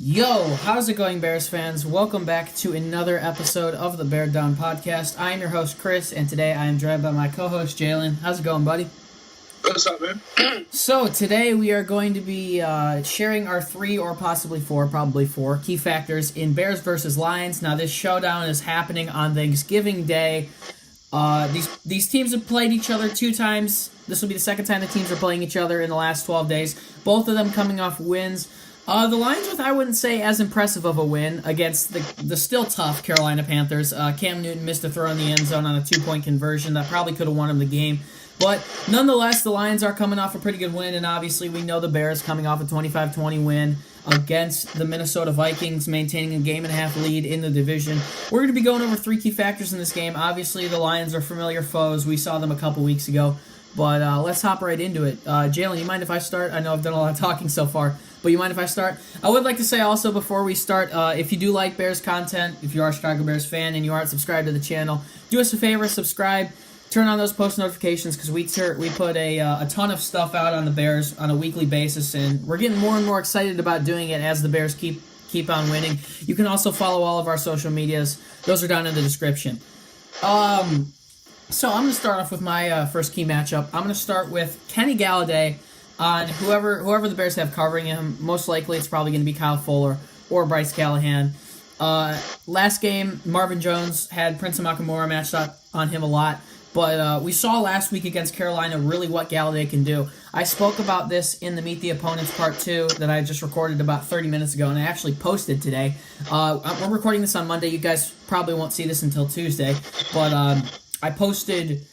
Yo, how's it going, Bears fans? Welcome back to another episode of the Bear Down Podcast. I am your host, Chris, and today I am joined by my co-host, Jaylen. How's it going, buddy? What's up, man? So, today we are going to be sharing our 3 or possibly 4, probably 4, key factors in Bears versus Lions. Now, this showdown is happening on Thanksgiving Day. These teams have played each other 2 times. This will be the second time the teams are playing each other in the last 12 days. Both of them coming off wins. The Lions with, I wouldn't say, as impressive of a win against the still tough Carolina Panthers. Cam Newton missed a throw in the end zone on a 2-point conversion that probably could have won him the game. But nonetheless, the Lions are coming off a pretty good win, and obviously we know the Bears coming off a 25-20 win against the Minnesota Vikings, maintaining a game-and-a-half lead in the division. We're going to be going over 3 key factors in this game. Obviously, the Lions are familiar foes. We saw them a couple weeks ago. But let's hop right into it. Jaylen, you mind if I start? I know I've done a lot of talking so far, but you mind if I start? I would like to say also before we start, if you do like Bears content, if you are a Chicago Bears fan and you aren't subscribed to the channel, do us a favor, subscribe, turn on those post notifications because we put a ton of stuff out on the Bears on a weekly basis, and we're getting more and more excited about doing it as the Bears keep on winning. You can also follow all of our social medias. Those are down in the description. So I'm going to start off with my first key matchup. I'm going to start with Kenny Galladay on whoever the Bears have covering him. Most likely it's probably going to be Kyle Fuller or Bryce Callahan. Last game, Marvin Jones had Prince Amukamara matched up on him a lot. But we saw last week against Carolina really what Galladay can do. I spoke about this in the Meet the Opponents Part 2 that I just recorded about 30 minutes ago, and I actually posted today. We're recording this on Monday. You guys probably won't see this until Tuesday. But I posted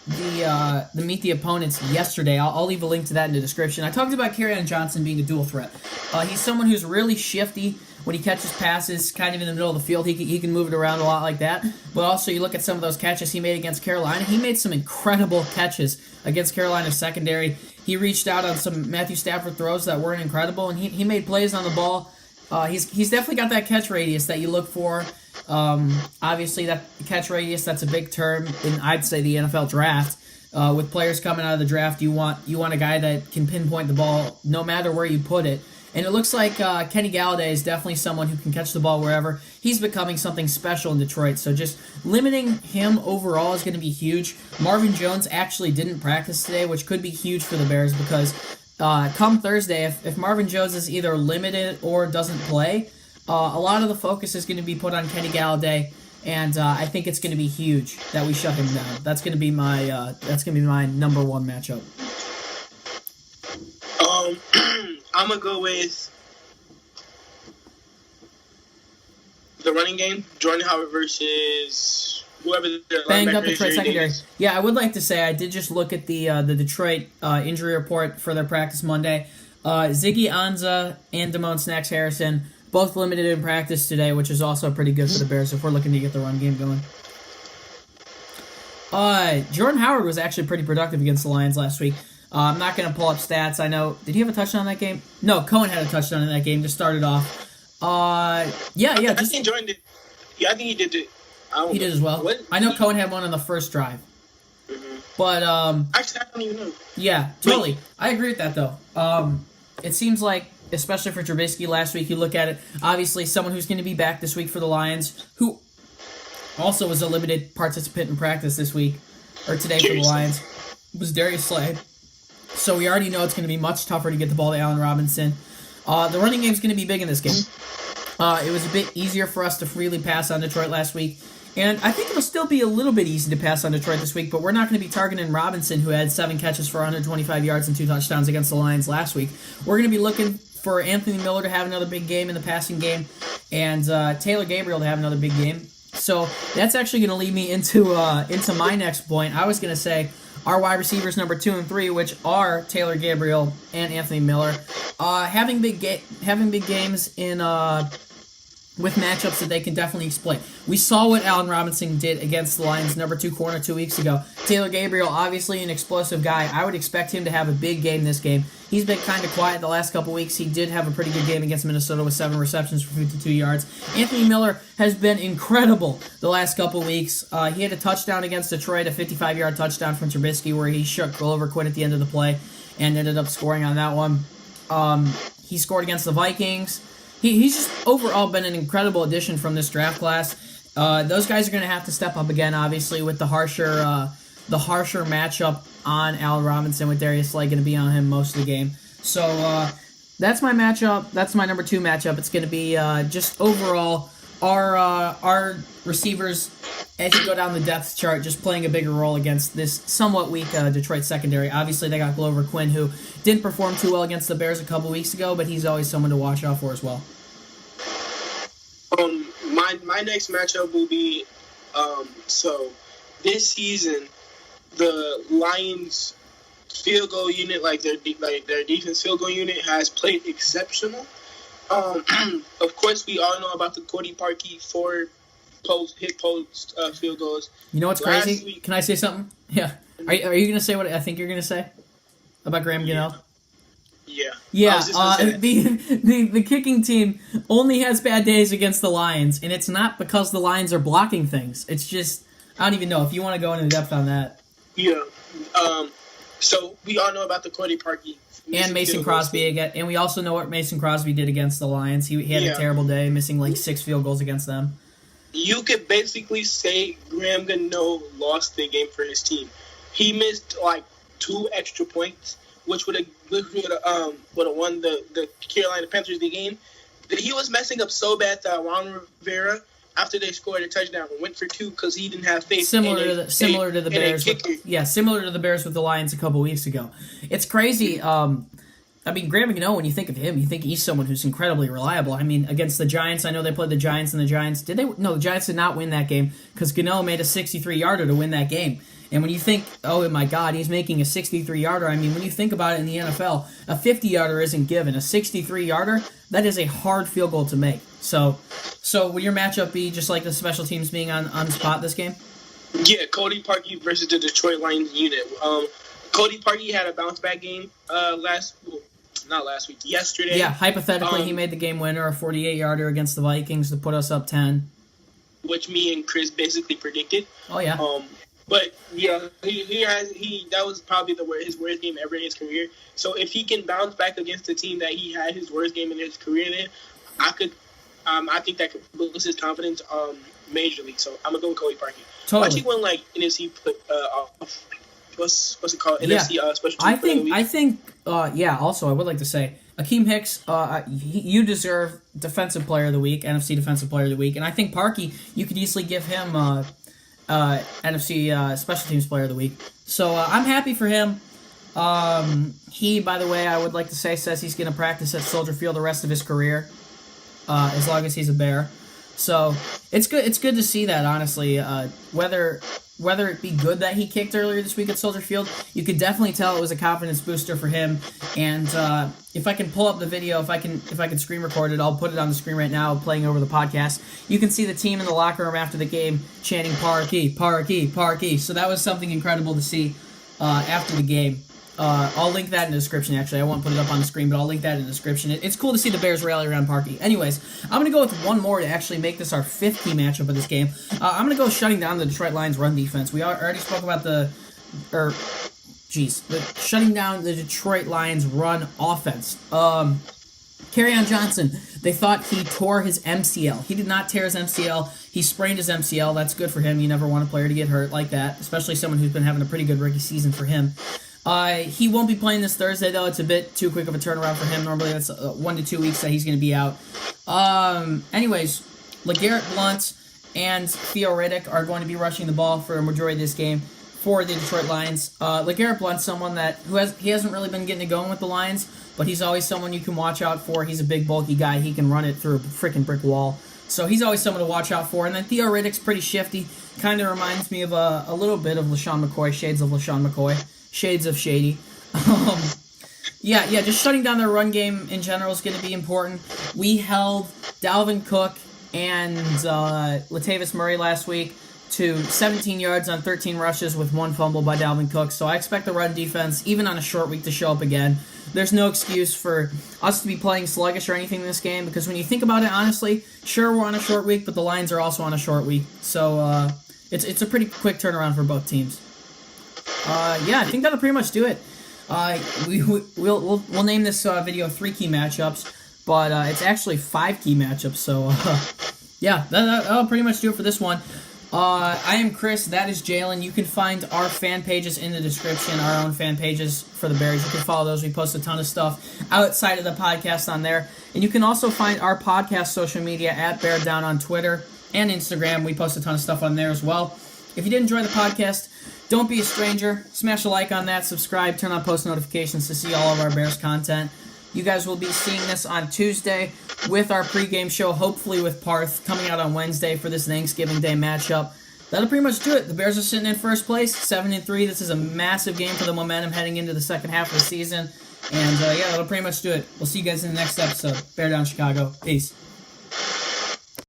the Meet the Opponents yesterday. I'll leave a link to that in the description. I talked about Kerryon Johnson being a dual threat. He's someone who's really shifty when he catches passes, kind of in the middle of the field. He can move it around a lot like that. But also, you look at some of those catches he made against Carolina. He made some incredible catches against Carolina's secondary. He reached out on some Matthew Stafford throws that weren't incredible, and he made plays on the ball. He's definitely got that catch radius that you look for. Obviously, that catch radius, that's a big term in, I'd say, the NFL draft. With players coming out of the draft, you want a guy that can pinpoint the ball no matter where you put it. And it looks like Kenny Galladay is definitely someone who can catch the ball wherever. He's becoming something special in Detroit, so just limiting him overall is going to be huge. Marvin Jones actually didn't practice today, which could be huge for the Bears because come Thursday, if Marvin Jones is either limited or doesn't play, a lot of the focus is going to be put on Kenny Galladay, and I think it's going to be huge that we shut him down. That's going to be my number 1 matchup. I'm going to go with the running game, Jordan Howard versus whoever the banged up linebacker Detroit is. secondary. Yeah, I would like to say I did just look at the Detroit injury report for their practice Monday. Ziggy Ansah and Damone Snacks Harrison both limited in practice today, which is also pretty good for the Bears if we're looking to get the run game going. Jordan Howard was actually pretty productive against the Lions last week. I'm not going to pull up stats. I know. Did he have a touchdown in that game? No, Cohen had a touchdown in that game to start it off. I think Jordan did. Yeah, I think he did. He did as well. What? I know Cohen had one on the first drive. Mm-hmm. But actually, I don't even know. Yeah, totally. I agree with that though. It seems like, especially for Trubisky last week, you look at it. Obviously, someone who's going to be back this week for the Lions, who also was a limited participant in practice this week or today for the Lions, was Darius Slay. So we already know it's going to be much tougher to get the ball to Allen Robinson. The running game is going to be big in this game. It was a bit easier for us to freely pass on Detroit last week. And I think it'll still be a little bit easy to pass on Detroit this week, but we're not going to be targeting Robinson, who had 7 catches for 125 yards and 2 touchdowns against the Lions last week. We're going to be looking for Anthony Miller to have another big game in the passing game, and Taylor Gabriel to have another big game. So that's actually going to lead me into my next point. I was going to say our wide receivers number 2 and 3, which are Taylor Gabriel and Anthony Miller, having big games in with matchups that they can definitely exploit. We saw what Allen Robinson did against the Lions' number 2 corner 2 weeks ago. Taylor Gabriel, obviously an explosive guy. I would expect him to have a big game this game. He's been kind of quiet the last couple weeks. He did have a pretty good game against Minnesota with 7 receptions for 52 yards. Anthony Miller has been incredible the last couple weeks. He had a touchdown against Detroit, a 55-yard touchdown from Trubisky where he shook Glover quit at the end of the play and ended up scoring on that one. He scored against the Vikings. he's just overall been an incredible addition from this draft class. Those guys are going to have to step up again, obviously, with the harsher matchup on Allen Robinson, with Darius Slay going to be on him most of the game. So that's my matchup. That's my number 2 matchup. It's going to be just overall our receivers, as you go down the depth chart, just playing a bigger role against this somewhat weak Detroit secondary. Obviously, they got Glover Quinn, who didn't perform too well against the Bears a couple weeks ago, but he's always someone to watch out for as well. My next matchup will be so this season the Lions field goal unit, like their defense field goal unit, has played exceptional. Of course, we all know about the Cody Parkey 4 post field goals. You know what's crazy? Can I say something? Yeah. Are you going to say what I think you're going to say about Graham Gano? Yeah. The kicking team only has bad days against the Lions, and it's not because the Lions are blocking things. It's just, I don't even know if you want to go into depth on that. Yeah. So we all know about the Cody Parkey and Mason Crosby again, and we also know what Mason Crosby did against the Lions. He had a terrible day, missing like 6 field goals against them. You could basically say Graham Gano lost the game for his team. He missed like 2 extra points, which would have won the Carolina Panthers the game. He was messing up so bad that Ron Rivera, after they scored a touchdown, went for 2 because he didn't have faith. Similar to the Bears with the Lions a couple weeks ago. It's crazy. I mean, Graham Gano, when you think of him, you think he's someone who's incredibly reliable. I mean, against the Giants, I know they played the Giants, and the Giants did they? No, the Giants did not win that game because Gano made a 63-yarder to win that game. And when you think, oh my God, he's making a 63-yarder, I mean, when you think about it in the NFL, a 50-yarder isn't given. A 63-yarder, that is a hard field goal to make. So would your matchup be just like the special teams being on spot this game? Yeah, Cody Parkey versus the Detroit Lions unit. Cody Parkey had a bounce-back game yesterday. Yeah, hypothetically, he made the game winner, a 48-yarder against the Vikings to put us up 10. Which me and Chris basically predicted. Oh, yeah. But yeah, that was probably his worst game ever in his career. So if he can bounce back against the team that he had his worst game in his career in, I think that could boost his confidence majorly. So I'm gonna go with Cody Parkey. Totally. Watch he won like NFC what's it called? NFC special team. I think. Also, I would like to say, Akeem Hicks, you deserve Defensive Player of the Week, NFC Defensive Player of the Week, and I think Parkey, you could easily give him NFC Special Teams Player of the Week. So I'm happy for him. He, by the way, I would like to say, says he's going to practice at Soldier Field the rest of his career, as long as he's a Bear. So it's good. It's good to see that, honestly. Whether it be good that he kicked earlier this week at Soldier Field, you could definitely tell it was a confidence booster for him. And if I can pull up the video, if I can screen record it, I'll put it on the screen right now, playing over the podcast. You can see the team in the locker room after the game chanting "Parkey, Parkey, Parkey." So that was something incredible to see after the game. I'll link that in the description, actually. I won't put it up on the screen, but I'll link that in the description. It's cool to see the Bears rally around Parkey. Anyways, I'm going to go with one more to actually make this our 5th key matchup of this game. I'm going to go shutting down the Detroit Lions' run defense. We already spoke about shutting down the Detroit Lions' run offense. Kerryon Johnson, they thought he tore his MCL. He did not tear his MCL. He sprained his MCL. That's good for him. You never want a player to get hurt like that, especially someone who's been having a pretty good rookie season for him. He won't be playing this Thursday, though. It's a bit too quick of a turnaround for him. Normally, that's 1 to 2 weeks that he's going to be out. Anyways, LeGarrette Blount and Theo Riddick are going to be rushing the ball for a majority of this game for the Detroit Lions. LeGarrette Blount's someone he hasn't really been getting it going with the Lions, but he's always someone you can watch out for. He's a big, bulky guy. He can run it through a freaking brick wall. So he's always someone to watch out for. And then Theo Riddick's pretty shifty. Kind of reminds me of a little bit of LaShawn McCoy, shades of LaShawn McCoy. Shades of shady. Just shutting down their run game in general is going to be important. We held Dalvin Cook and Latavius Murray last week to 17 yards on 13 rushes with 1 fumble by Dalvin Cook. So I expect the run defense, even on a short week, to show up again. There's no excuse for us to be playing sluggish or anything in this game, because when you think about it, honestly, sure, we're on a short week, but the Lions are also on a short week. So it's a pretty quick turnaround for both teams. I think that'll pretty much do it. We'll name this video 3 key matchups. but it's actually 5 key matchups. So, yeah, that'll pretty much do it for this one. I am Chris. That is Jaylen. You can find our fan pages in the description, our own fan pages for the Bears. You can follow those. We post a ton of stuff outside of the podcast on there. And you can also find our podcast social media at Bear Down on Twitter and Instagram. We post a ton of stuff on there as well. If you did enjoy the podcast, don't be a stranger. Smash a like on that, subscribe, turn on post notifications to see all of our Bears content. You guys will be seeing this on Tuesday with our pregame show, hopefully with Parth, coming out on Wednesday for this Thanksgiving Day matchup. That'll pretty much do it. The Bears are sitting in first place, 7-3. This is a massive game for the momentum heading into the second half of the season. And, yeah, that'll pretty much do it. We'll see you guys in the next episode. Bear Down Chicago. Peace.